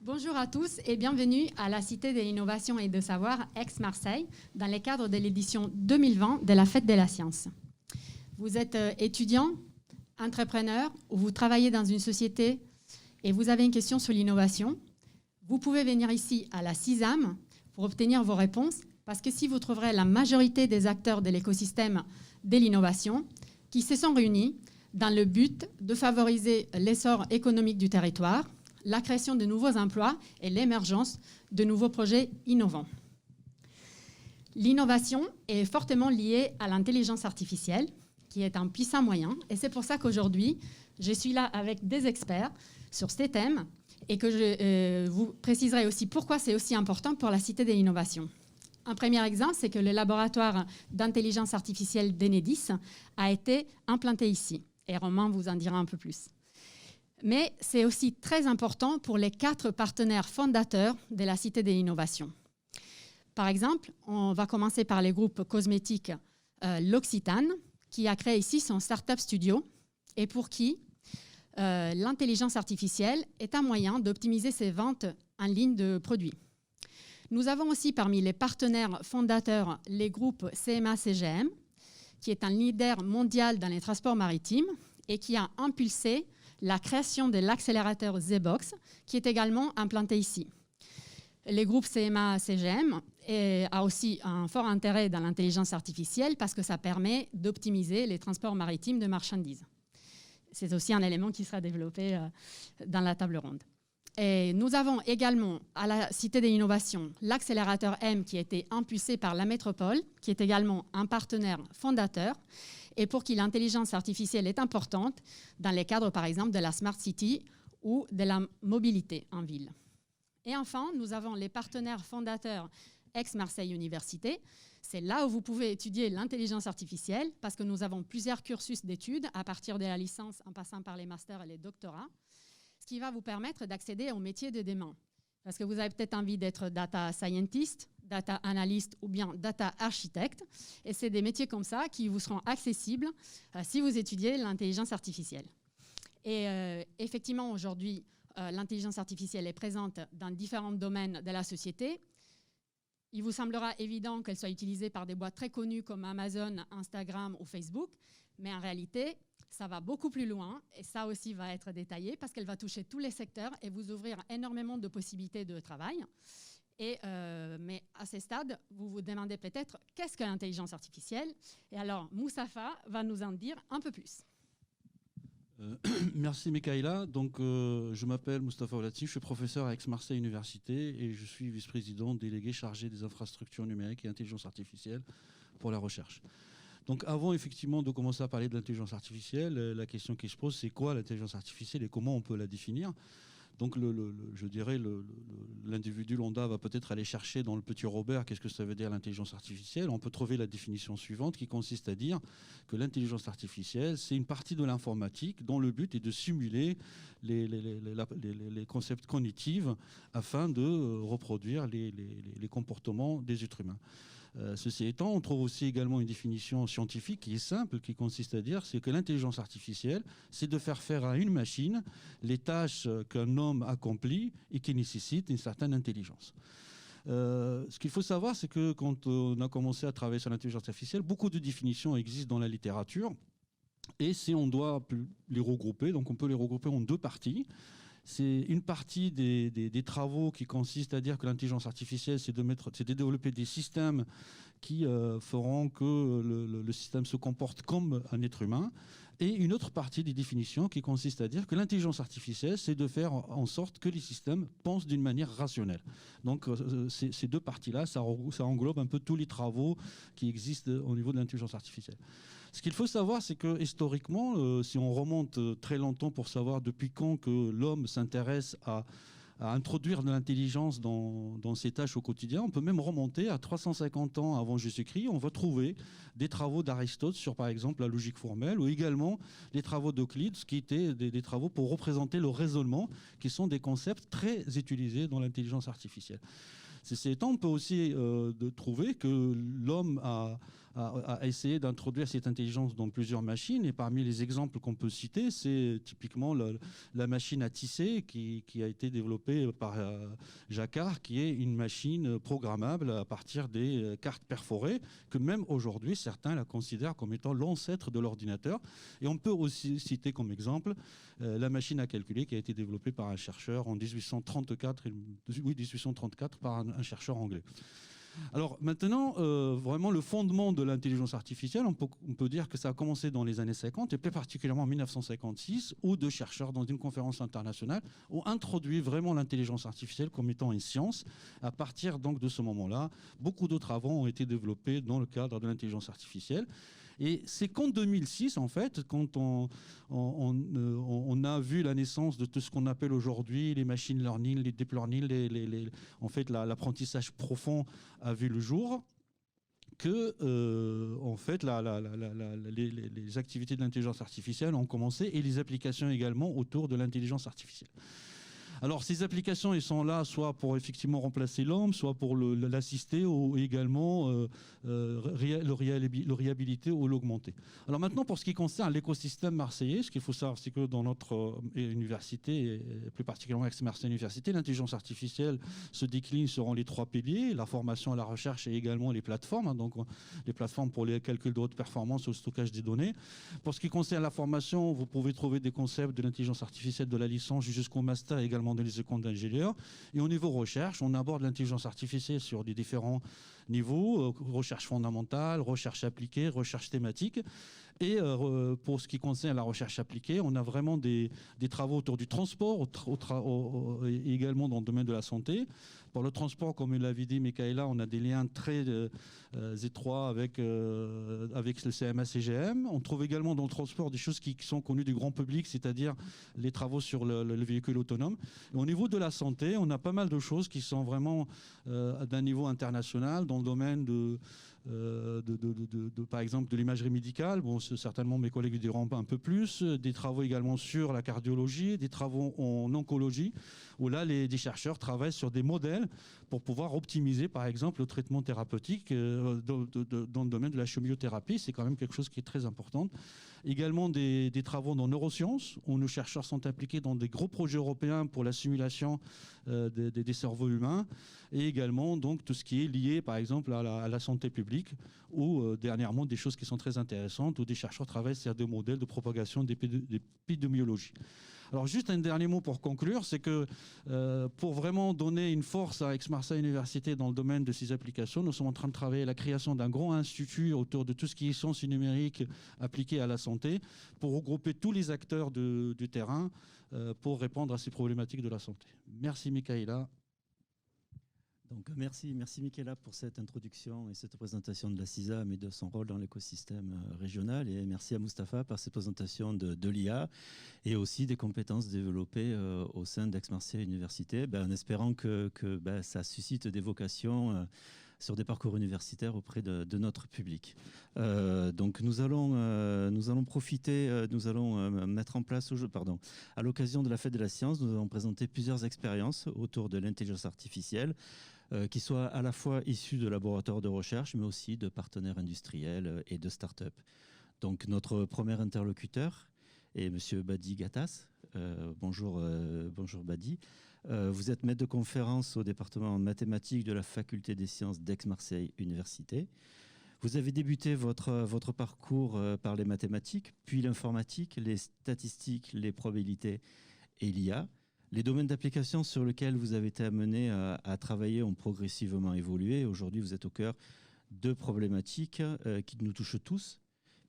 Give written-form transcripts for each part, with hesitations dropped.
Bonjour à tous et bienvenue à la Cité de l'innovation et de savoir Aix-Marseille dans le cadre de l'édition 2020 de la Fête de la Science. Vous êtes étudiant, entrepreneur ou vous travaillez dans une société et vous avez une question sur l'innovation, vous pouvez venir ici à la CISAM pour obtenir vos réponses parce que si vous trouverez la majorité des acteurs de l'écosystème de l'innovation qui se sont réunis dans le but de favoriser l'essor économique du territoire, la création de nouveaux emplois et l'émergence de nouveaux projets innovants. L'innovation est fortement liée à l'intelligence artificielle, qui est un puissant moyen, et c'est pour ça qu'aujourd'hui, je suis là avec des experts sur ces thèmes et que je vous préciserai aussi pourquoi c'est aussi important pour la Cité de l'innovation. Un premier exemple, c'est que le laboratoire d'intelligence artificielle d'Enedis a été implanté ici, et Romain vous en dira un peu plus. Mais c'est aussi très important pour les 4 partenaires fondateurs de la Cité de l'innovation. Par exemple, on va commencer par les groupes cosmétiques L'Occitane, qui a créé ici son Startup Studio et pour qui l'intelligence artificielle est un moyen d'optimiser ses ventes en ligne de produits. Nous avons aussi parmi les partenaires fondateurs les groupes CMA-CGM, qui est un leader mondial dans les transports maritimes et qui a impulsé la création de l'accélérateur Z-Box, qui est également implanté ici. Les groupes CMA-CGM a aussi un fort intérêt dans l'intelligence artificielle parce que ça permet d'optimiser les transports maritimes de marchandises. C'est aussi un élément qui sera développé dans la table ronde. Et nous avons également à la Cité de l'innovation l'accélérateur M qui a été impulsé par la métropole, qui est également un partenaire fondateur et pour qui l'intelligence artificielle est importante dans les cadres, par exemple, de la Smart City ou de la mobilité en ville. Et enfin, nous avons les partenaires fondateurs Aix-Marseille Université. C'est là où vous pouvez étudier l'intelligence artificielle parce que nous avons plusieurs cursus d'études à partir de la licence en passant par les masters et les doctorats, ce qui va vous permettre d'accéder au métier de demain. Parce que vous avez peut-être envie d'être data scientist, data analyst ou bien data architecte. Et c'est des métiers comme ça qui vous seront accessibles si vous étudiez l'intelligence artificielle. Et effectivement, aujourd'hui, l'intelligence artificielle est présente dans différents domaines de la société. Il vous semblera évident qu'elle soit utilisée par des boîtes très connues comme Amazon, Instagram ou Facebook. Mais en réalité, ça va beaucoup plus loin et ça aussi va être détaillé parce qu'elle va toucher tous les secteurs et vous ouvrir énormément de possibilités de travail. Mais à ce stade, vous vous demandez peut-être qu'est-ce que l'intelligence artificielle? Et alors, Moustapha va nous en dire un peu plus. Merci Mikaela. Donc, je m'appelle Moustapha Olati, je suis professeur à Aix-Marseille Université et je suis vice-président délégué chargé des infrastructures numériques et intelligence artificielle pour la recherche. Donc avant effectivement de commencer à parler de l'intelligence artificielle, la question qui se pose, c'est quoi l'intelligence artificielle et comment on peut la définir? Donc je dirais l'individu lambda va peut-être aller chercher dans le petit Robert qu'est-ce que ça veut dire l'intelligence artificielle. On peut trouver la définition suivante qui consiste à dire que l'intelligence artificielle, c'est une partie de l'informatique dont le but est de simuler les concepts cognitifs afin de reproduire les comportements des êtres humains. Ceci étant, on trouve aussi également une définition scientifique qui est simple, qui consiste à dire c'est que l'intelligence artificielle, c'est de faire à une machine les tâches qu'un homme accomplit et qui nécessitent une certaine intelligence. Ce qu'il faut savoir, c'est que quand on a commencé à travailler sur l'intelligence artificielle, beaucoup de définitions existent dans la littérature et si on doit les regrouper, donc on peut les regrouper en 2 parties. C'est une partie des travaux qui consistent à dire que l'intelligence artificielle, c'est de développer des systèmes qui feront que le système se comporte comme un être humain. Et une autre partie des définitions qui consiste à dire que l'intelligence artificielle, c'est de faire en sorte que les systèmes pensent d'une manière rationnelle. Donc ces 2 parties-là, ça englobe un peu tous les travaux qui existent au niveau de l'intelligence artificielle. Ce qu'il faut savoir, c'est que historiquement, si on remonte très longtemps pour savoir depuis quand que l'homme s'intéresse à introduire de l'intelligence dans ses tâches au quotidien, on peut même remonter à 350 ans avant Jésus-Christ. On va trouver des travaux d'Aristote sur, par exemple, la logique formelle ou également les travaux d'Euclide, qui étaient des travaux pour représenter le raisonnement, qui sont des concepts très utilisés dans l'intelligence artificielle. Ceci étant, on peut aussi trouver que l'homme a à essayer d'introduire cette intelligence dans plusieurs machines. Et parmi les exemples qu'on peut citer, c'est typiquement la machine à tisser qui a été développée par Jacquard, qui est une machine programmable à partir des cartes perforées, que même aujourd'hui, certains la considèrent comme étant l'ancêtre de l'ordinateur. Et on peut aussi citer comme exemple la machine à calculer qui a été développée par un chercheur en 1834 par un chercheur anglais. Alors maintenant, vraiment le fondement de l'intelligence artificielle, on peut dire que ça a commencé dans les années 50 et plus particulièrement en 1956, où deux chercheurs dans une conférence internationale ont introduit vraiment l'intelligence artificielle comme étant une science. À partir donc de ce moment-là, beaucoup d'autres travaux ont été développés dans le cadre de l'intelligence artificielle. Et c'est qu'en 2006, en fait, quand on a vu la naissance de tout ce qu'on appelle aujourd'hui les machine learning, les deep learning, en fait, l'apprentissage profond a vu le jour, que en fait, les activités de l'intelligence artificielle ont commencé et les applications également autour de l'intelligence artificielle. Alors, ces applications, elles sont là soit pour effectivement remplacer l'homme, soit pour l'assister ou également le réhabiliter ou l'augmenter. Alors maintenant, pour ce qui concerne l'écosystème marseillais, ce qu'il faut savoir, c'est que dans notre université, et plus particulièrement Aix-Marseille Université, l'intelligence artificielle se décline selon les trois piliers, la formation à la recherche et également les plateformes, donc les plateformes pour les calculs de haute performance ou le stockage des données. Pour ce qui concerne la formation, vous pouvez trouver des concepts de l'intelligence artificielle de la licence jusqu'au master, également dans les écoles d'ingénieurs. Et au niveau recherche, on aborde l'intelligence artificielle sur des différents niveaux, recherche fondamentale, recherche appliquée, recherche thématique. Et pour ce qui concerne la recherche appliquée, on a vraiment des travaux autour du transport, et également dans le domaine de la santé. Pour le transport, comme l'avait dit Michaela, on a des liens très étroits avec le CMA-CGM. On trouve également dans le transport des choses qui sont connues du grand public, c'est-à-dire les travaux sur le véhicule autonome. Et au niveau de la santé, on a pas mal de choses qui sont vraiment d'un niveau international dans le domaine par exemple de l'imagerie médicale. Bon, certainement mes collègues diront un peu plus. Des travaux également sur la cardiologie, des travaux en oncologie, où là des chercheurs travaillent sur des modèles pour pouvoir optimiser par exemple le traitement thérapeutique dans le domaine de la chimiothérapie. C'est quand même quelque chose qui est très important. Également des travaux dans neurosciences, où nos chercheurs sont impliqués dans des gros projets européens pour la simulation des cerveaux humains, et également donc tout ce qui est lié par exemple à la santé publique, ou dernièrement des choses qui sont très intéressantes, où des chercheurs travaillent sur des modèles de propagation d'épidémiologie. Alors juste un dernier mot pour conclure, c'est que pour vraiment donner une force à Aix-Marseille Université dans le domaine de ces applications, nous sommes en train de travailler à la création d'un grand institut autour de tout ce qui est sciences numériques appliquées à la santé, pour regrouper tous les acteurs du terrain pour répondre à ces problématiques de la santé. Merci Michaela. Donc, merci Michaela pour cette introduction et cette présentation de la CISAM et de son rôle dans l'écosystème régional. Et merci à Mustapha pour cette présentation de l'IA et aussi des compétences développées au sein d'Aix-Marseille Université, en espérant que ça suscite des vocations sur des parcours universitaires auprès de notre public. Donc nous allons profiter, nous allons mettre en place à l'occasion de la Fête de la Science, nous allons présenter plusieurs expériences autour de l'intelligence artificielle, qui soient à la fois issus de laboratoires de recherche, mais aussi de partenaires industriels et de start-up. Donc notre premier interlocuteur est M. Badi Gattas. Bonjour Badi. Vous êtes maître de conférence au département de mathématiques de la Faculté des sciences d'Aix-Marseille Université. Vous avez débuté votre parcours par les mathématiques, puis l'informatique, les statistiques, les probabilités et l'IA. Les domaines d'application sur lesquels vous avez été amené à travailler ont progressivement évolué. Aujourd'hui, vous êtes au cœur de problématiques qui nous touchent tous,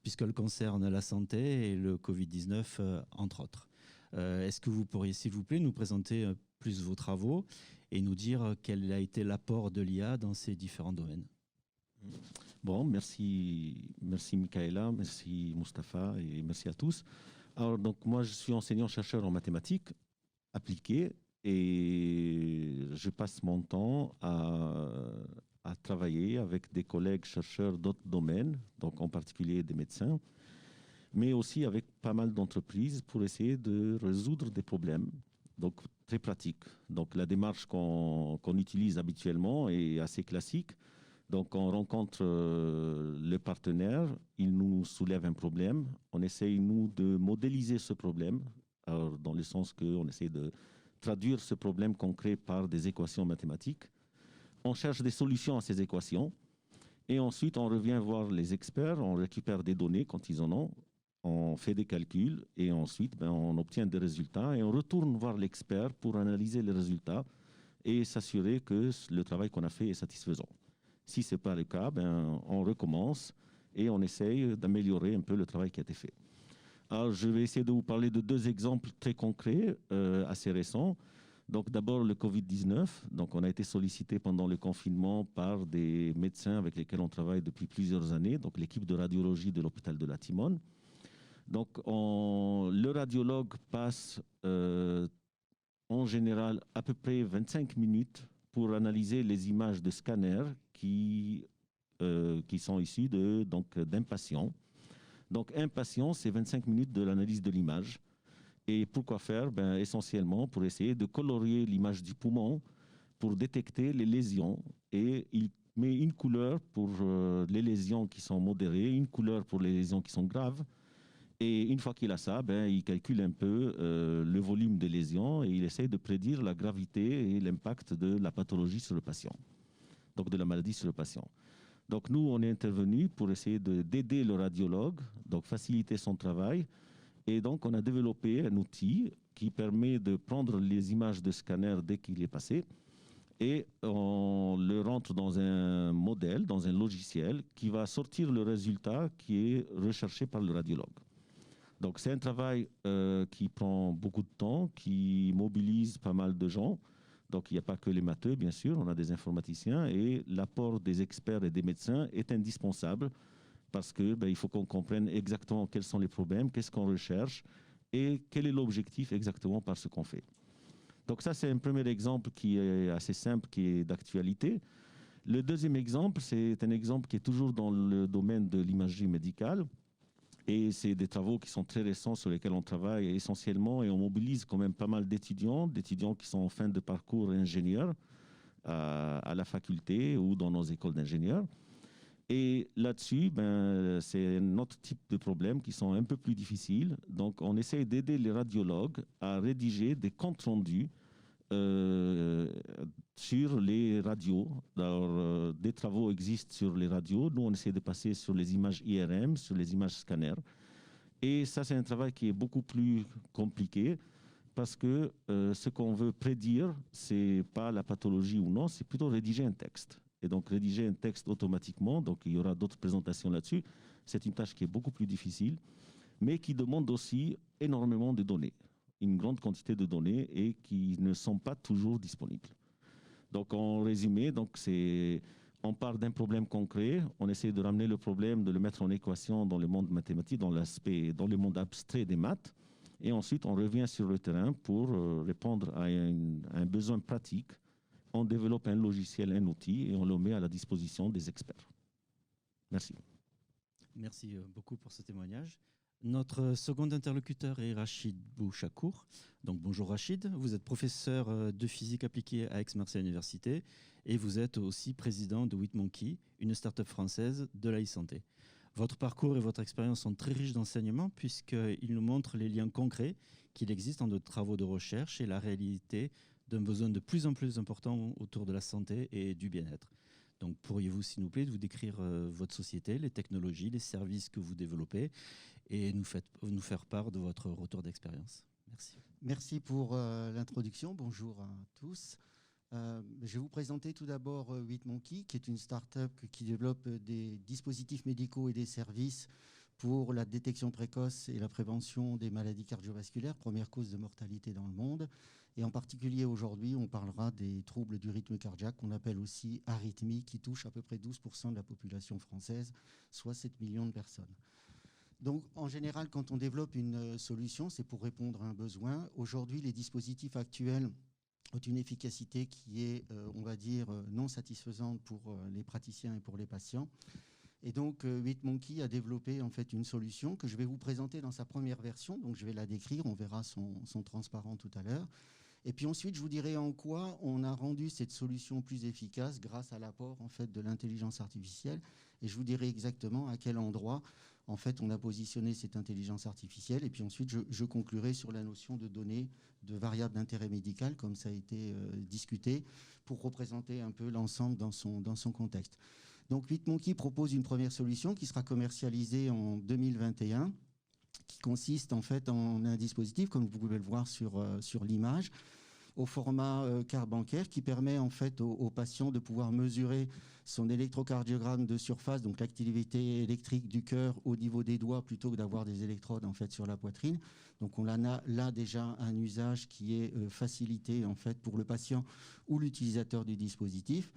puisqu'elles concernent la santé et le Covid-19, entre autres. Est-ce que vous pourriez, s'il vous plaît, nous présenter plus vos travaux et nous dire quel a été l'apport de l'IA dans ces différents domaines? Bon, merci Michaela, merci Mustapha et merci à tous. Alors, donc, moi, je suis enseignant-chercheur en mathématiques appliquées et je passe mon temps à travailler avec des collègues chercheurs d'autres domaines, donc en particulier des médecins, mais aussi avec pas mal d'entreprises pour essayer de résoudre des problèmes, donc très pratiques. Donc la démarche qu'on utilise habituellement est assez classique, Donc, on rencontre le partenaire, il nous soulève un problème. On essaye, nous, de modéliser ce problème, alors, dans le sens qu'on essaie de traduire ce problème concret par des équations mathématiques. On cherche des solutions à ces équations. Et ensuite, on revient voir les experts, on récupère des données quand ils en ont, on fait des calculs et ensuite, on obtient des résultats et on retourne voir l'expert pour analyser les résultats et s'assurer que le travail qu'on a fait est satisfaisant. Si ce n'est pas le cas, on recommence et on essaye d'améliorer un peu le travail qui a été fait. Alors, je vais essayer de vous parler de 2 exemples très concrets, assez récents. Donc, d'abord, le Covid-19. Donc, on a été sollicité pendant le confinement par des médecins avec lesquels on travaille depuis plusieurs années, donc l'équipe de radiologie de l'hôpital de la Timone. Donc, le radiologue passe en général à peu près 25 minutes pour analyser les images de scanners qui sont issues d'un patient. Donc, un patient, c'est 25 minutes de l'analyse de l'image. Et pourquoi faire? Essentiellement pour essayer de colorier l'image du poumon, pour détecter les lésions. Et il met une couleur pour les lésions qui sont modérées, une couleur pour les lésions qui sont graves. Et une fois qu'il a ça, il calcule un peu le volume des lésions et il essaie de prédire la gravité et l'impact de la pathologie sur le patient, donc de la maladie sur le patient. Donc nous, on est intervenu pour essayer d'aider le radiologue, donc faciliter son travail. Et donc, on a développé un outil qui permet de prendre les images de scanner dès qu'il est passé et on le rentre dans un modèle, dans un logiciel qui va sortir le résultat qui est recherché par le radiologue. Donc, c'est un travail qui prend beaucoup de temps, qui mobilise pas mal de gens. Donc, il n'y a pas que les matheux, bien sûr, on a des informaticiens et l'apport des experts et des médecins est indispensable parce qu'il faut qu'on comprenne exactement quels sont les problèmes, qu'est-ce qu'on recherche et quel est l'objectif exactement par ce qu'on fait. Donc ça, c'est un premier exemple qui est assez simple, qui est d'actualité. Le deuxième exemple, c'est un exemple qui est toujours dans le domaine de l'imagerie médicale. Et c'est des travaux qui sont très récents sur lesquels on travaille essentiellement et on mobilise quand même pas mal d'étudiants qui sont en fin de parcours ingénieurs à la faculté ou dans nos écoles d'ingénieurs. Et là-dessus, c'est un autre type de problèmes qui sont un peu plus difficiles. Donc, on essaie d'aider les radiologues à rédiger des comptes rendus sur les radios. Alors, des travaux existent sur les radios. Nous, on essaie de passer sur les images IRM, sur les images scanners. Et ça, c'est un travail qui est beaucoup plus compliqué parce que ce qu'on veut prédire, c'est pas la pathologie ou non, c'est plutôt rédiger un texte. Et donc, rédiger un texte automatiquement, donc il y aura d'autres présentations là-dessus, c'est une tâche qui est beaucoup plus difficile, mais qui demande aussi énormément de données, une grande quantité de données et qui ne sont pas toujours disponibles. Donc, en résumé, on part d'un problème concret, on essaie de ramener le problème, de le mettre en équation dans le monde mathématique, dans le monde abstrait des maths, et ensuite on revient sur le terrain pour répondre à un besoin pratique. On développe un logiciel, un outil, et on le met à la disposition des experts. Merci. Merci beaucoup pour ce témoignage. Notre second interlocuteur est Rachid Bouchakour. Donc bonjour Rachid, vous êtes professeur de physique appliquée à Aix-Marseille Université et vous êtes aussi président de WeetMonkey, une start-up française de la e-santé. Votre parcours et votre expérience sont très riches d'enseignements puisqu'ils nous montrent les liens concrets qu'il existe entre travaux de recherche et la réalité d'un besoin de plus en plus important autour de la santé et du bien-être. Donc, pourriez-vous, s'il vous plaît, vous décrire votre société, les technologies, les services que vous développez et nous faire part de votre retour d'expérience. Merci. Merci pour l'introduction. Bonjour à tous. Je vais vous présenter tout d'abord WeetMonkey, qui est une start-up qui développe des dispositifs médicaux et des services pour la détection précoce et la prévention des maladies cardiovasculaires, première cause de mortalité dans le monde. Et en particulier aujourd'hui, on parlera des troubles du rythme cardiaque, qu'on appelle aussi arythmie, qui touchent à peu près 12% de la population française, soit 7 millions de personnes. Donc, en général, quand on développe une solution, c'est pour répondre à un besoin. Aujourd'hui, les dispositifs actuels ont une efficacité qui est, on va dire, non satisfaisante pour les praticiens et pour les patients. Et donc, WeetMonkey a développé en fait une solution que je vais vous présenter dans sa première version. Donc, je vais la décrire, on verra son transparent tout à l'heure. Et puis ensuite, je vous dirai en quoi on a rendu cette solution plus efficace grâce à l'apport en fait, de l'intelligence artificielle. Et je vous dirai exactement à quel endroit en fait, on a positionné cette intelligence artificielle. Et puis ensuite, je conclurai sur la notion de données, de variables d'intérêt médical, comme ça a été discuté, pour représenter un peu l'ensemble dans son contexte. Donc, 8Monkey propose une première solution qui sera commercialisée en 2021, qui consiste en fait en un dispositif, comme vous pouvez le voir sur l'image, au format carte bancaire, qui permet en fait aux patients de pouvoir mesurer son électrocardiogramme de surface, donc l'activité électrique du cœur au niveau des doigts, plutôt que d'avoir des électrodes en fait sur la poitrine. Donc on a là déjà un usage qui est facilité en fait pour le patient ou l'utilisateur du dispositif.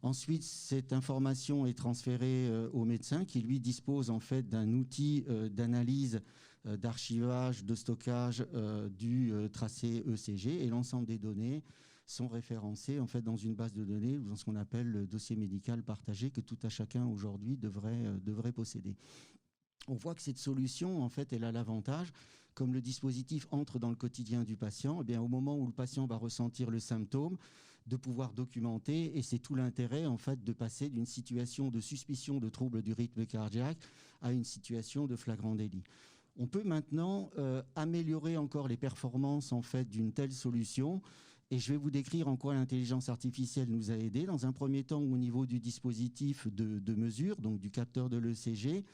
Ensuite, cette information est transférée au médecin qui, lui, dispose en fait d'un outil d'analyse, d'archivage, de stockage du tracé ECG, et l'ensemble des données sont référencées en fait dans une base de données ou dans ce qu'on appelle le dossier médical partagé que tout à chacun aujourd'hui devrait posséder. On voit que cette solution, en fait, elle a l'avantage, comme le dispositif entre dans le quotidien du patient, eh bien, au moment où le patient va ressentir le symptôme, de pouvoir documenter, et c'est tout l'intérêt en fait de passer d'une situation de suspicion de trouble du rythme cardiaque à une situation de flagrant délit. On peut maintenant améliorer encore les performances en fait d'une telle solution, et je vais vous décrire en quoi l'intelligence artificielle nous a aidés. Dans un premier temps, au niveau du dispositif de mesure, donc du capteur de l'ECG,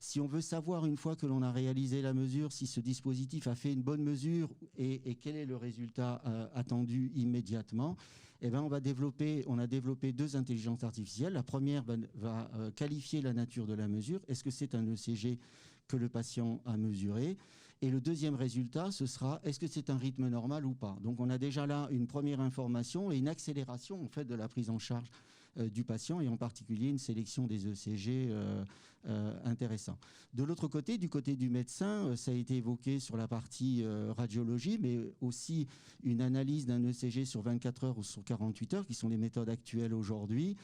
si on veut savoir, une fois que l'on a réalisé la mesure, si ce dispositif a fait une bonne mesure et quel est le résultat attendu immédiatement, eh bien on a développé deux intelligences artificielles. La première va qualifier la nature de la mesure. Est-ce que c'est un ECG que le patient a mesuré? Et le deuxième résultat, ce sera est-ce que c'est un rythme normal ou pas? Donc on a déjà là une première information et une accélération en fait de la prise en charge du patient, et en particulier une sélection des ECG intéressant. De l'autre côté, du côté du médecin, ça a été évoqué sur la partie radiologie, mais aussi une analyse d'un ECG sur 24 heures ou sur 48 heures, qui sont les méthodes actuelles aujourd'hui,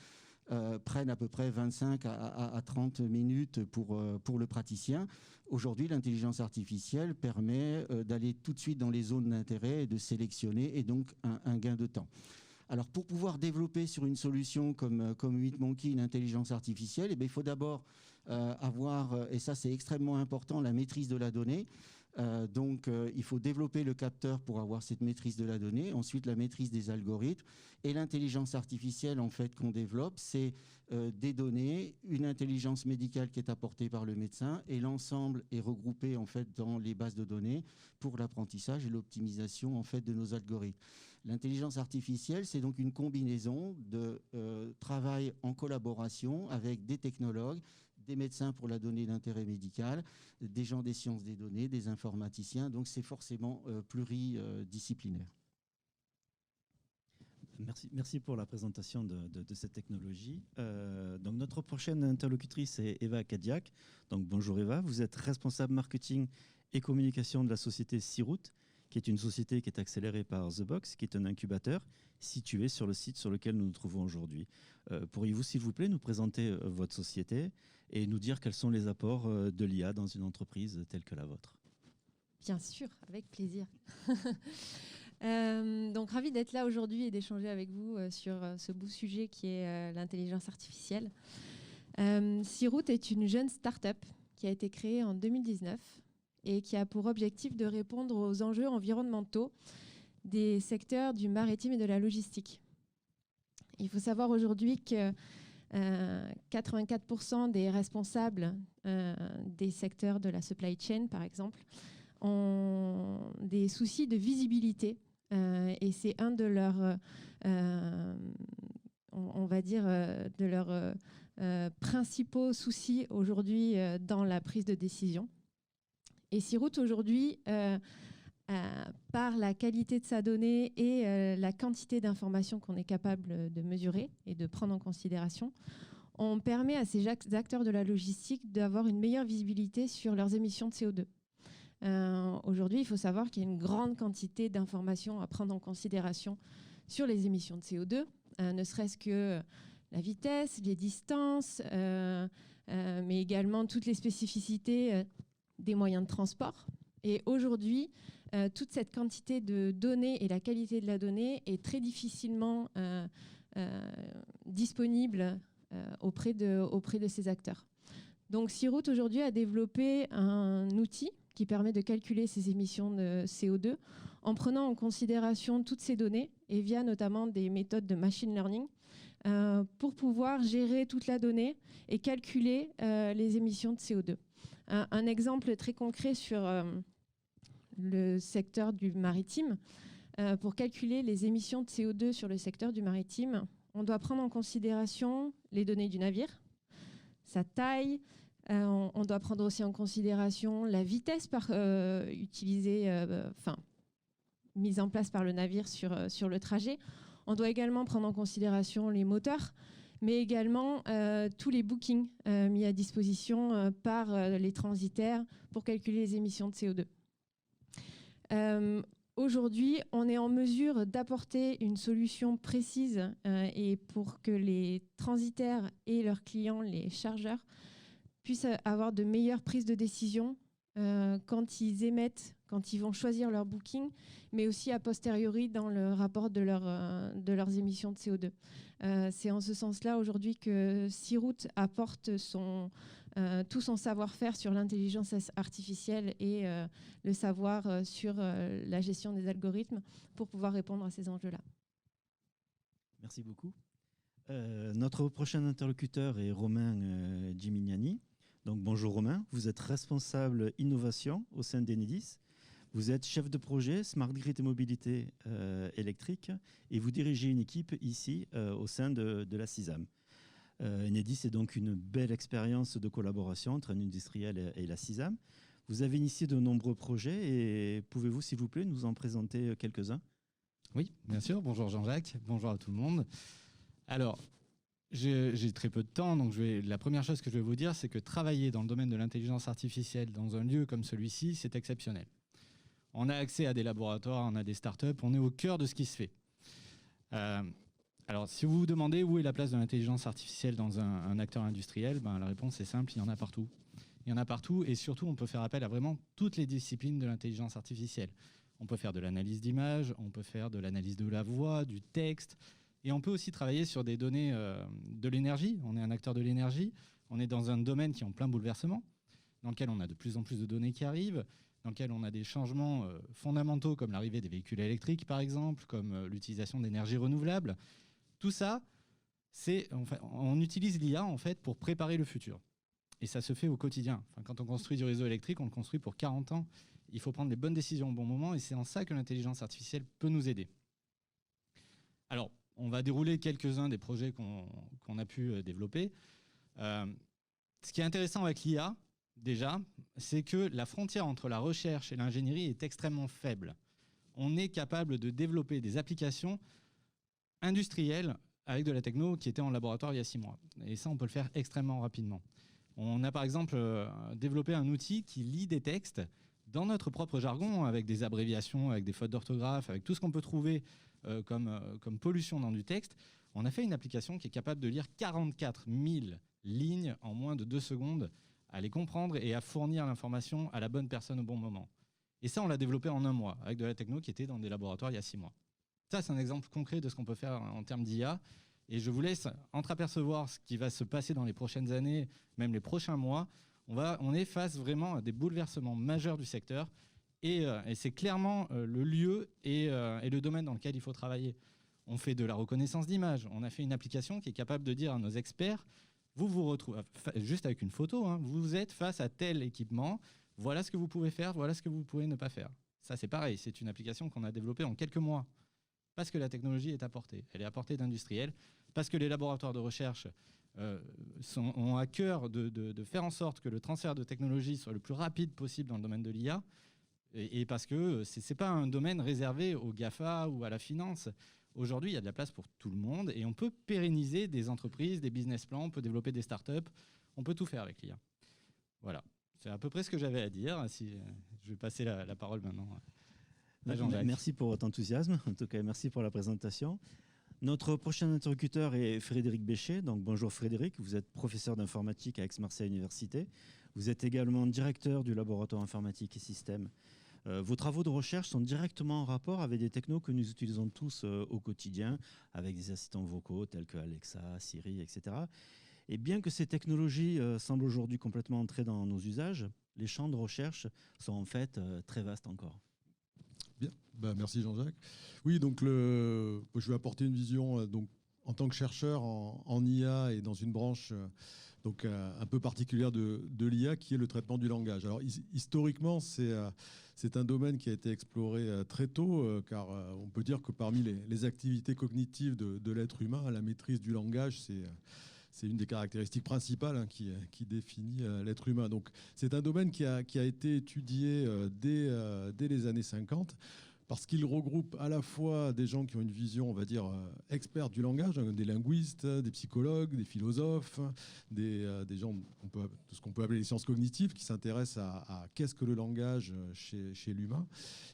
prennent à peu près 25 à 30 minutes pour le praticien. Aujourd'hui, l'intelligence artificielle permet d'aller tout de suite dans les zones d'intérêt et de sélectionner, et donc un gain de temps. Alors, pour pouvoir développer sur une solution comme 8Monkey une intelligence artificielle, eh bien, il faut d'abord avoir, et ça c'est extrêmement important, la maîtrise de la donnée. Donc, il faut développer le capteur pour avoir cette maîtrise de la donnée. Ensuite, la maîtrise des algorithmes. Et l'intelligence artificielle, en fait, qu'on développe, c'est des données, une intelligence médicale qui est apportée par le médecin, et l'ensemble est regroupé, en fait, dans les bases de données pour l'apprentissage et l'optimisation, en fait, de nos algorithmes. L'intelligence artificielle, c'est donc une combinaison de travail en collaboration avec des technologues, des médecins pour la donnée d'intérêt médical, des gens des sciences des données, des informaticiens. Donc, c'est forcément pluridisciplinaire. Merci pour la présentation de cette technologie. Donc notre prochaine interlocutrice est Eva Cadillac. Donc, bonjour Eva, vous êtes responsable marketing et communication de la société Sirout, qui est une société qui est accélérée par The Box, qui est un incubateur situé sur le site sur lequel nous nous trouvons aujourd'hui. Pourriez-vous, s'il vous plaît, nous présenter votre société et nous dire quels sont les apports de l'IA dans une entreprise telle que la vôtre? Bien sûr, avec plaisir. Donc, ravi d'être là aujourd'hui et d'échanger avec vous sur ce beau sujet qui est l'intelligence artificielle. Sirout est une jeune start-up qui a été créée en 2019 et qui a pour objectif de répondre aux enjeux environnementaux des secteurs du maritime et de la logistique. Il faut savoir aujourd'hui que 84% des responsables des secteurs de la supply chain, par exemple, ont des soucis de visibilité et c'est un de leurs, on va dire, de leurs principaux soucis aujourd'hui dans la prise de décision. Et Sirout aujourd'hui, par la qualité de sa donnée et la quantité d'informations qu'on est capable de mesurer et de prendre en considération, on permet à ces acteurs de la logistique d'avoir une meilleure visibilité sur leurs émissions de CO2. Aujourd'hui, il faut savoir qu'il y a une grande quantité d'informations à prendre en considération sur les émissions de CO2, ne serait-ce que la vitesse, les distances, mais également toutes les spécificités des moyens de transport. Et aujourd'hui, toute cette quantité de données et la qualité de la donnée est très difficilement disponible auprès de ces acteurs. Donc C-Route aujourd'hui a développé un outil qui permet de calculer ces émissions de CO2 en prenant en considération toutes ces données et via notamment des méthodes de machine learning pour pouvoir gérer toute la donnée et calculer les émissions de CO2. Un exemple très concret sur le secteur du maritime. Pour calculer les émissions de CO2 sur le secteur du maritime, on doit prendre en considération les données du navire, sa taille. On doit prendre aussi en considération la vitesse mise en place par le navire sur le trajet. On doit également prendre en considération les moteurs, mais également tous les bookings mis à disposition par les transitaires pour calculer les émissions de CO2. Aujourd'hui, on est en mesure d'apporter une solution précise et pour que les transitaires et leurs clients, les chargeurs, puissent avoir de meilleures prises de décision quand ils émettent, quand ils vont choisir leur booking, mais aussi a posteriori dans le rapport de leurs émissions de CO2. C'est en ce sens-là aujourd'hui que C-Route apporte tout son savoir-faire sur l'intelligence artificielle et le savoir sur la gestion des algorithmes pour pouvoir répondre à ces enjeux-là. Merci beaucoup. Notre prochain interlocuteur est Romain Gimignani. Donc, bonjour Romain, vous êtes responsable innovation au sein d'Enedis. Vous êtes chef de projet Smart Grid et mobilité électrique et vous dirigez une équipe ici au sein de la CISAM. Enedis est donc une belle expérience de collaboration entre un industriel et la CISAM. Vous avez initié de nombreux projets et pouvez-vous s'il vous plaît nous en présenter quelques-uns? Oui, bien sûr. Bonjour Jean-Jacques, bonjour à tout le monde. Alors, j'ai très peu de temps, donc la première chose que je vais vous dire, c'est que travailler dans le domaine de l'intelligence artificielle dans un lieu comme celui-ci, c'est exceptionnel. On a accès à des laboratoires, on a des startups, on est au cœur de ce qui se fait. Alors, si vous vous demandez où est la place de l'intelligence artificielle dans un acteur industriel, la réponse est simple, il y en a partout. Il y en a partout et surtout, on peut faire appel à vraiment toutes les disciplines de l'intelligence artificielle. On peut faire de l'analyse d'images, on peut faire de l'analyse de la voix, du texte, et on peut aussi travailler sur des données de l'énergie. On est un acteur de l'énergie, on est dans un domaine qui est en plein bouleversement, dans lequel on a de plus en plus de données qui arrivent, dans lequel on a des changements fondamentaux comme l'arrivée des véhicules électriques, par exemple, comme l'utilisation d'énergies renouvelables. Tout ça, on utilise l'IA en fait, pour préparer le futur. Et ça se fait au quotidien. Quand on construit du réseau électrique, on le construit pour 40 ans. Il faut prendre les bonnes décisions au bon moment et c'est en ça que l'intelligence artificielle peut nous aider. Alors, on va dérouler quelques-uns des projets qu'on a pu développer. Ce qui est intéressant avec l'IA, déjà, c'est que la frontière entre la recherche et l'ingénierie est extrêmement faible. On est capable de développer des applications industrielles avec de la techno qui était en laboratoire il y a 6 mois. Et ça, on peut le faire extrêmement rapidement. On a par exemple développé un outil qui lit des textes dans notre propre jargon, avec des abréviations, avec des fautes d'orthographe, avec tout ce qu'on peut trouver comme pollution dans du texte. On a fait une application qui est capable de lire 44 000 lignes en moins de 2 secondes, à les comprendre et à fournir l'information à la bonne personne au bon moment. Et ça, on l'a développé en 1 mois, avec de la techno qui était dans des laboratoires il y a 6 mois. Ça, c'est un exemple concret de ce qu'on peut faire en termes d'IA. Et je vous laisse entreapercevoir ce qui va se passer dans les prochaines années, même les prochains mois. On est face vraiment à des bouleversements majeurs du secteur. Et c'est clairement le lieu et le domaine dans lequel il faut travailler. On fait de la reconnaissance d'images. On a fait une application qui est capable de dire à nos experts, vous retrouvez, juste avec une photo, vous êtes face à tel équipement, voilà ce que vous pouvez faire, voilà ce que vous pouvez ne pas faire. Ça, c'est pareil, c'est une application qu'on a développée en quelques mois. Parce que la technologie est à portée. Elle est à portée d'industriels, parce que les laboratoires de recherche ont à cœur de faire en sorte que le transfert de technologie soit le plus rapide possible dans le domaine de l'IA, et parce que ce n'est pas un domaine réservé aux GAFA ou à la finance. Aujourd'hui, il y a de la place pour tout le monde, et on peut pérenniser des entreprises, des business plans, on peut développer des startups, on peut tout faire avec l'IA. Voilà, c'est à peu près ce que j'avais à dire. Je vais passer la parole maintenant. Merci pour votre enthousiasme, en tout cas merci pour la présentation. Notre prochain interlocuteur est Frédéric Béchet. Donc, bonjour Frédéric, vous êtes professeur d'informatique à Aix-Marseille Université. Vous êtes également directeur du laboratoire informatique et système Vos travaux de recherche sont directement en rapport avec des technos que nous utilisons tous au quotidien, avec des assistants vocaux tels que Alexa, Siri, etc. Et bien que ces technologies semblent aujourd'hui complètement entrer dans nos usages, les champs de recherche sont en fait très vastes encore. Bien, merci Jean-Jacques. Oui, donc je vais apporter une vision donc, en tant que chercheur en IA et dans une branche donc, un peu particulière de l'IA qui est le traitement du langage. Alors historiquement, c'est un domaine qui a été exploré très tôt, car on peut dire que parmi les activités cognitives de l'être humain, la maîtrise du langage, c'est une des caractéristiques principales qui définit l'être humain. Donc, c'est un domaine qui a été étudié dès les années 50, parce qu'il regroupe à la fois des gens qui ont une vision, on va dire, experte du langage, des linguistes, des psychologues, des philosophes, des gens de ce qu'on peut appeler les sciences cognitives, qui s'intéressent à qu'est-ce que le langage chez l'humain.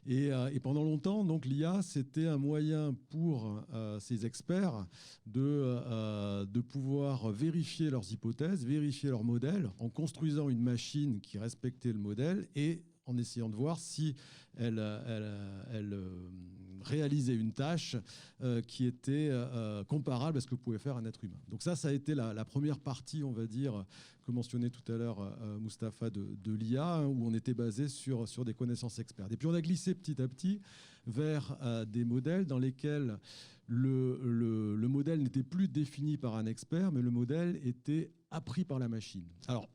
Et pendant longtemps, donc, l'IA, c'était un moyen pour ces experts de pouvoir vérifier leurs hypothèses, vérifier leurs modèles, en construisant une machine qui respectait le modèle et en essayant de voir si elle réalisait une tâche qui était comparable à ce que pouvait faire un être humain. Donc ça a été la première partie, on va dire, que mentionnait tout à l'heure Mustapha de l'IA, où on était basé sur des connaissances expertes. Et puis on a glissé petit à petit vers des modèles dans lesquels le modèle n'était plus défini par un expert, mais le modèle était appris par la machine. Alors,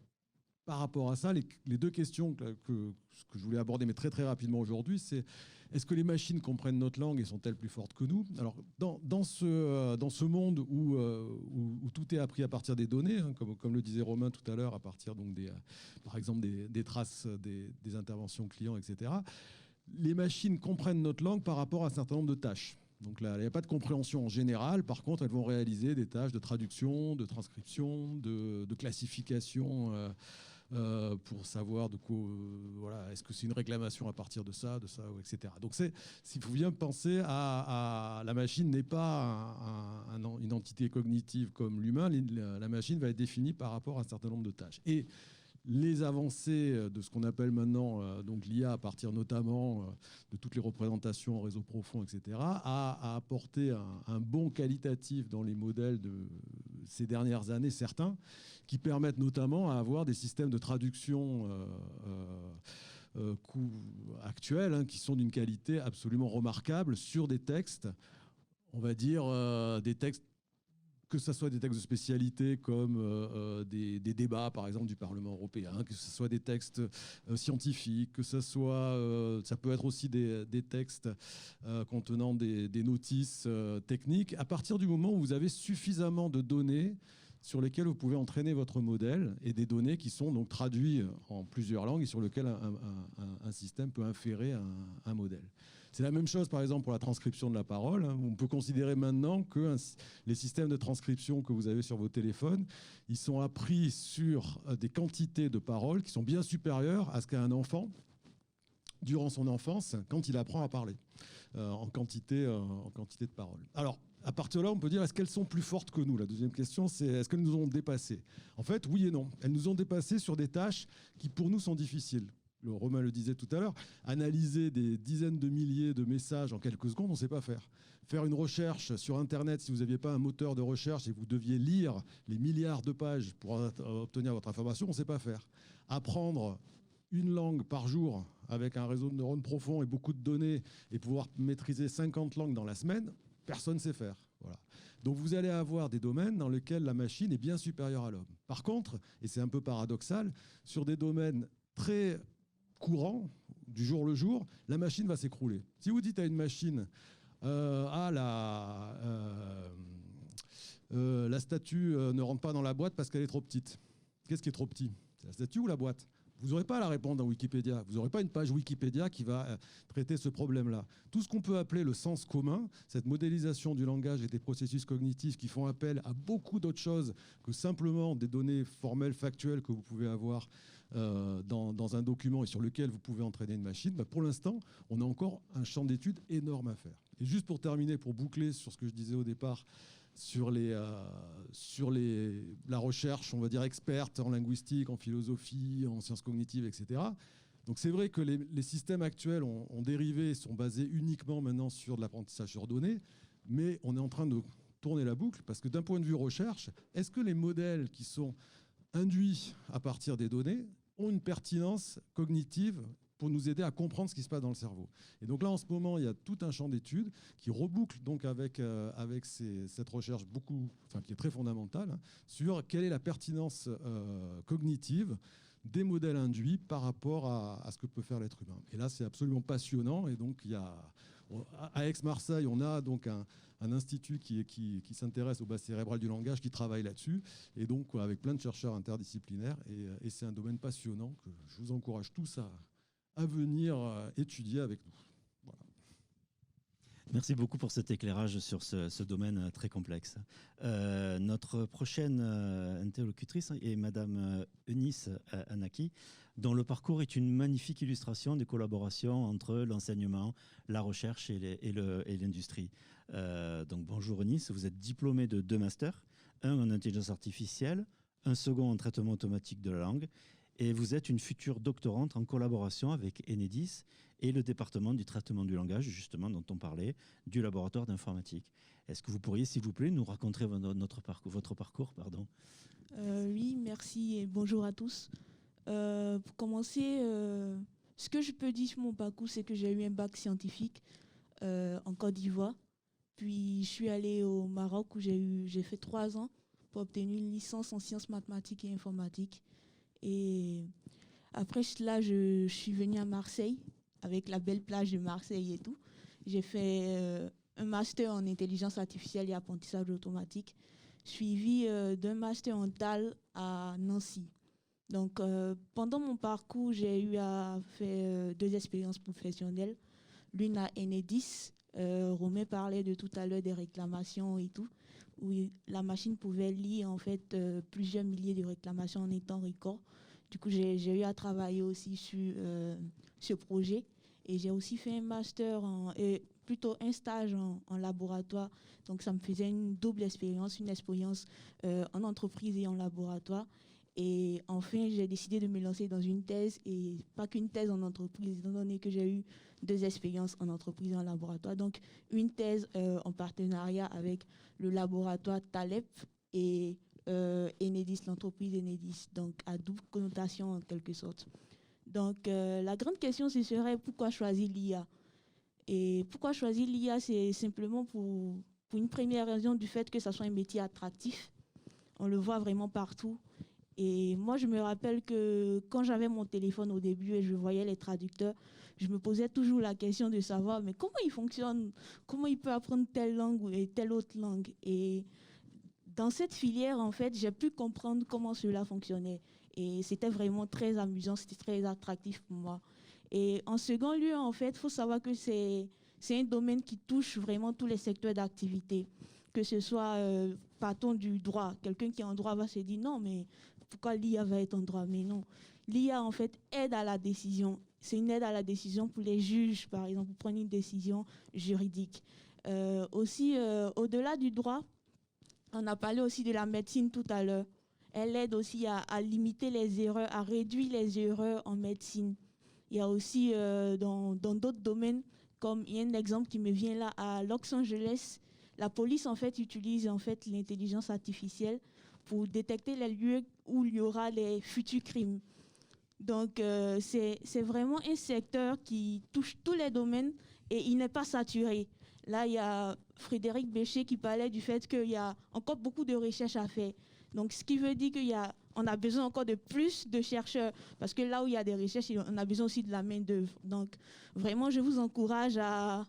par rapport à ça, les deux questions que je voulais aborder, mais très très rapidement aujourd'hui, c'est est-ce que les machines comprennent notre langue et sont-elles plus fortes que nous? Alors, dans ce monde où tout est appris à partir des données, hein, comme le disait Romain tout à l'heure, à partir donc par exemple des traces des interventions clients, etc., les machines comprennent notre langue par rapport à un certain nombre de tâches. Donc là, il n'y a pas de compréhension en général. Par contre, elles vont réaliser des tâches de traduction, de transcription, de classification pour savoir de quoi, voilà, est-ce que c'est une réclamation à partir de ça, etc. Donc, s'il faut bien penser à la machine n'est pas une entité cognitive comme l'humain. La machine va être définie par rapport à un certain nombre de tâches. Et les avancées de ce qu'on appelle maintenant donc l'IA, à partir notamment de toutes les représentations en réseau profond, etc., a apporté un bond qualitatif dans les modèles de ces dernières années, certains, qui permettent notamment à avoir des systèmes de traduction actuels, hein, qui sont d'une qualité absolument remarquable sur des textes, on va dire des textes, que ce soit des textes de spécialité comme des débats, par exemple, du Parlement européen, que ce soit des textes scientifiques, que ce soit, ça peut être aussi des textes contenant des notices techniques. À partir du moment où vous avez suffisamment de données sur lesquelles vous pouvez entraîner votre modèle et des données qui sont donc traduites en plusieurs langues et sur lesquelles un système peut inférer un modèle. C'est la même chose, par exemple, pour la transcription de la parole. On peut considérer maintenant que les systèmes de transcription que vous avez sur vos téléphones, ils sont appris sur des quantités de paroles qui sont bien supérieures à ce qu'a un enfant durant son enfance quand il apprend à parler, en quantité de paroles. Alors, à partir de là, on peut dire, est-ce qu'elles sont plus fortes que nous? La deuxième question, c'est est-ce qu'elles nous ont dépassés? En fait, oui et non. Elles nous ont dépassés sur des tâches qui, pour nous, sont difficiles. Romain le disait tout à l'heure, analyser des dizaines de milliers de messages en quelques secondes, on ne sait pas faire. Faire une recherche sur Internet, si vous n'aviez pas un moteur de recherche et vous deviez lire les milliards de pages pour obtenir votre information, on ne sait pas faire. Apprendre une langue par jour avec un réseau de neurones profond et beaucoup de données et pouvoir maîtriser 50 langues dans la semaine, personne ne sait faire. Voilà. Donc vous allez avoir des domaines dans lesquels la machine est bien supérieure à l'homme. Par contre, et c'est un peu paradoxal, sur des domaines très courant, du jour le jour, la machine va s'écrouler. Si vous dites à une machine la statue ne rentre pas dans la boîte parce qu'elle est trop petite. Qu'est-ce qui est trop petit? C'est la statue ou la boîte? Vous n'aurez pas à la répondre dans Wikipédia. Vous n'aurez pas une page Wikipédia qui va traiter ce problème-là. Tout ce qu'on peut appeler le sens commun, cette modélisation du langage et des processus cognitifs qui font appel à beaucoup d'autres choses que simplement des données formelles, factuelles que vous pouvez avoir dans un document et sur lequel vous pouvez entraîner une machine, pour l'instant, on a encore un champ d'études énorme à faire. Et juste pour terminer, pour boucler sur ce que je disais au départ, sur la recherche, on va dire, experte en linguistique, en philosophie, en sciences cognitives, etc., Donc c'est vrai que les systèmes actuels ont dérivé, sont basés uniquement maintenant sur de l'apprentissage sur données, mais on est en train de tourner la boucle parce que d'un point de vue recherche, est-ce que les modèles qui sont induits à partir des données ont une pertinence cognitive pour nous aider à comprendre ce qui se passe dans le cerveau? Et donc là, en ce moment, il y a tout un champ d'études qui reboucle donc avec cette recherche qui est très fondamentale, hein, sur quelle est la pertinence cognitive des modèles induits par rapport à ce que peut faire l'être humain. Et là, c'est absolument passionnant. Et donc, à Aix-Marseille, on a donc un institut qui s'intéresse au base cérébral du langage, qui travaille là-dessus, et donc avec plein de chercheurs interdisciplinaires. Et c'est un domaine passionnant que je vous encourage tous à venir étudier avec nous. Voilà. Merci beaucoup pour cet éclairage sur ce domaine très complexe. Notre prochaine interlocutrice est Madame Eunice Anaki, dont le parcours est une magnifique illustration des collaborations entre l'enseignement, la recherche et l'industrie. Donc bonjour Eunice, vous êtes diplômée de 2 masters, un en intelligence artificielle, un second en traitement automatique de la langue, et vous êtes une future doctorante en collaboration avec Enedis et le département du traitement du langage, justement, dont on parlait, du laboratoire d'informatique. Est-ce que vous pourriez, s'il vous plaît, nous raconter votre parcours, pardon ? Oui, merci et bonjour à tous. Pour commencer, ce que je peux dire sur mon parcours, c'est que j'ai eu un bac scientifique en Côte d'Ivoire. Puis je suis allée au Maroc où j'ai fait 3 ans pour obtenir une licence en sciences mathématiques et informatiques. Et après cela, je suis venue à Marseille, avec la belle plage de Marseille et tout. J'ai fait un master en intelligence artificielle et apprentissage automatique, suivi d'un master en TAL à Nancy. Donc, pendant mon parcours, j'ai eu à faire 2 expériences professionnelles. L'une à Enedis, Romain parlait de tout à l'heure des réclamations et tout, où la machine pouvait lire en fait plusieurs milliers de réclamations en un temps record. Du coup, j'ai eu à travailler aussi sur ce projet. Et j'ai aussi fait un master, plutôt un stage en laboratoire. Donc, ça me faisait une double expérience, une expérience en entreprise et en laboratoire. Et enfin, j'ai décidé de me lancer dans une thèse, et pas qu'une thèse en entreprise, étant donné que j'ai eu 2 expériences en entreprise et en laboratoire. Donc, une thèse en partenariat avec le laboratoire Talep et Enedis, l'entreprise Enedis, donc à double connotation en quelque sorte. Donc, la grande question, ce serait pourquoi choisir l'IA? Et pourquoi choisir l'IA? C'est simplement pour une première raison du fait que ça soit un métier attractif. On le voit vraiment partout. Et moi, je me rappelle que quand j'avais mon téléphone au début et je voyais les traducteurs, je me posais toujours la question de savoir mais comment il fonctionne, comment il peut apprendre telle langue et telle autre langue. Et dans cette filière, en fait, j'ai pu comprendre comment cela fonctionnait. Et c'était vraiment très amusant, c'était très attractif pour moi. Et en second lieu, en fait, il faut savoir que c'est un domaine qui touche vraiment tous les secteurs d'activité. Que ce soit, partons du droit. Quelqu'un qui est en droit va se dire non, mais pourquoi l'IA va être en droit? Mais non. L'IA, en fait, aide à la décision. C'est une aide à la décision pour les juges, par exemple, pour prendre une décision juridique. Aussi, au-delà du droit, on a parlé aussi de la médecine tout à l'heure. Elle aide aussi à limiter les erreurs, à réduire les erreurs en médecine. Il y a aussi dans d'autres domaines, comme il y a un exemple qui me vient là, à Los Angeles, la police en fait utilise en fait l'intelligence artificielle pour détecter les lieux où il y aura les futurs crimes. Donc c'est vraiment un secteur qui touche tous les domaines et il n'est pas saturé. Là, il y a Frédéric Bécher qui parlait du fait qu'il y a encore beaucoup de recherches à faire. Donc, ce qui veut dire qu'on a besoin encore de plus de chercheurs, parce que là où il y a des recherches, on a besoin aussi de la main-d'œuvre. Donc, vraiment, je vous encourage à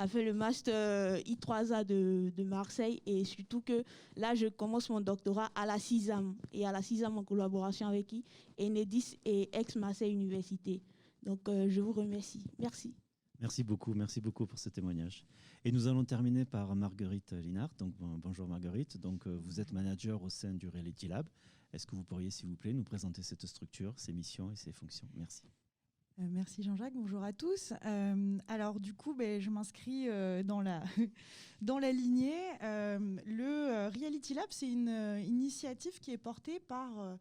faire le master I3A de Marseille, et surtout que là, je commence mon doctorat à la CISAM, et à la CISAM en collaboration avec Enedis et Aix-Marseille Université. Donc, je vous remercie. Merci. Merci beaucoup pour ce témoignage. Et nous allons terminer par Marguerite Linard. Donc, bonjour Marguerite. Donc, vous êtes manager au sein du Reality Lab. Est-ce que vous pourriez, s'il vous plaît, nous présenter cette structure, ses missions et ses fonctions? Merci. Merci Jean-Jacques, bonjour à tous. Alors du coup, je m'inscris dans la lignée. Le Reality Lab, c'est une initiative qui est portée par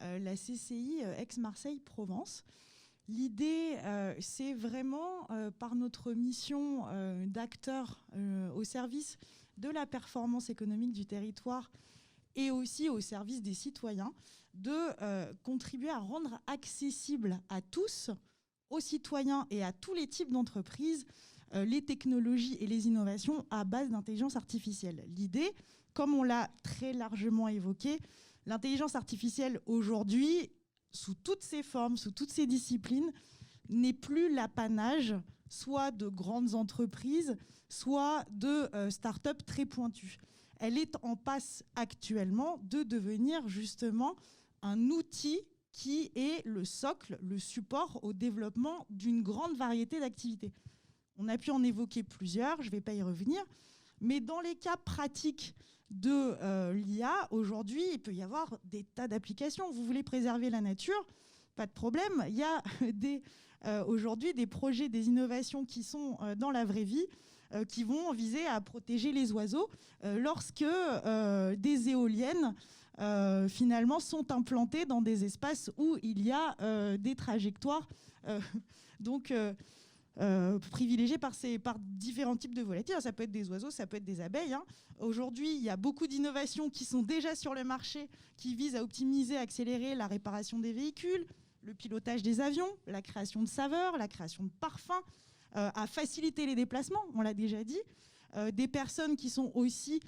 la CCI Aix-Marseille-Provence. L'idée, c'est vraiment, par notre mission d'acteur au service de la performance économique du territoire et aussi au service des citoyens, de contribuer à rendre accessible à tous, aux citoyens et à tous les types d'entreprises, les technologies et les innovations à base d'intelligence artificielle. L'idée, comme on l'a très largement évoqué, l'intelligence artificielle aujourd'hui, sous toutes ses formes, sous toutes ses disciplines, n'est plus l'apanage soit de grandes entreprises, soit de start-up très pointues. Elle est en passe actuellement de devenir justement un outil qui est le socle, le support au développement d'une grande variété d'activités. On a pu en évoquer plusieurs, je ne vais pas y revenir, mais dans les cas pratiques de l'IA, aujourd'hui, il peut y avoir des tas d'applications. Vous voulez préserver la nature, pas de problème. Il y a aujourd'hui des projets, des innovations qui sont dans la vraie vie, qui vont viser à protéger les oiseaux lorsque des éoliennes finalement sont implantées dans des espaces où il y a des trajectoires privilégiés par différents types de volatiles. Ça peut être des oiseaux, ça peut être des abeilles. Aujourd'hui, il y a beaucoup d'innovations qui sont déjà sur le marché, qui visent à optimiser, accélérer la réparation des véhicules, le pilotage des avions, la création de saveurs, la création de parfums, à faciliter les déplacements, on l'a déjà dit. Des personnes qui sont aussi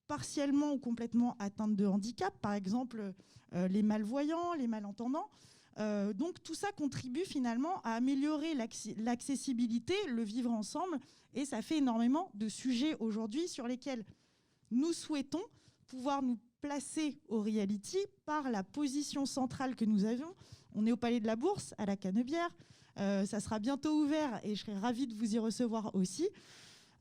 partiellement ou complètement atteintes de handicap, par exemple les malvoyants, les malentendants. Donc tout ça contribue finalement à améliorer l'accessibilité, le vivre ensemble, et ça fait énormément de sujets aujourd'hui sur lesquels nous souhaitons pouvoir nous placer au Reality par la position centrale que nous avions. On est au Palais de la Bourse, à la Canebière, ça sera bientôt ouvert et je serai ravie de vous y recevoir aussi.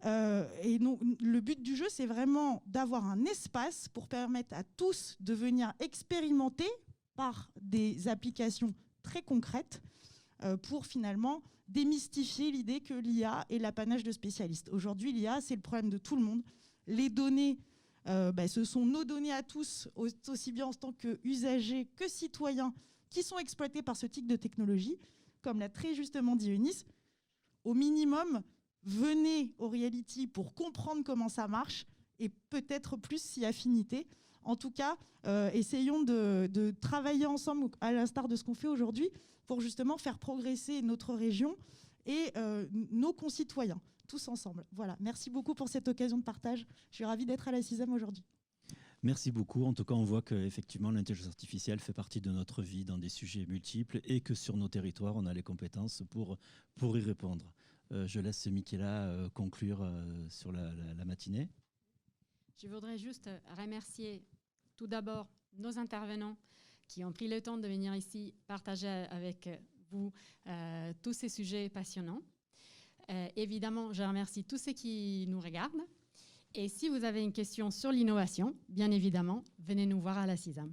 Et non, le but du jeu, c'est vraiment d'avoir un espace pour permettre à tous de venir expérimenter par des applications très concrètes pour finalement démystifier l'idée que l'IA est l'apanage de spécialistes. Aujourd'hui, l'IA, c'est le problème de tout le monde. Les données, ce sont nos données à tous, aussi bien en tant qu'usagers que citoyens, qui sont exploités par ce type de technologie. Comme l'a très justement dit Eunice, au minimum, venez au Reality pour comprendre comment ça marche et peut-être plus si affinité. En tout cas, essayons de travailler ensemble, à l'instar de ce qu'on fait aujourd'hui, pour justement faire progresser notre région et nos concitoyens, tous ensemble. Voilà, merci beaucoup pour cette occasion de partage. Je suis ravie d'être à la CISAM aujourd'hui. Merci beaucoup. En tout cas, on voit qu'effectivement, l'intelligence artificielle fait partie de notre vie dans des sujets multiples et que sur nos territoires, on a les compétences pour y répondre. Je laisse Michaela conclure sur la matinée. Je voudrais juste remercier tout d'abord nos intervenants qui ont pris le temps de venir ici partager avec vous tous ces sujets passionnants. Évidemment, je remercie tous ceux qui nous regardent. Et si vous avez une question sur l'innovation, bien évidemment, venez nous voir à la CISAM.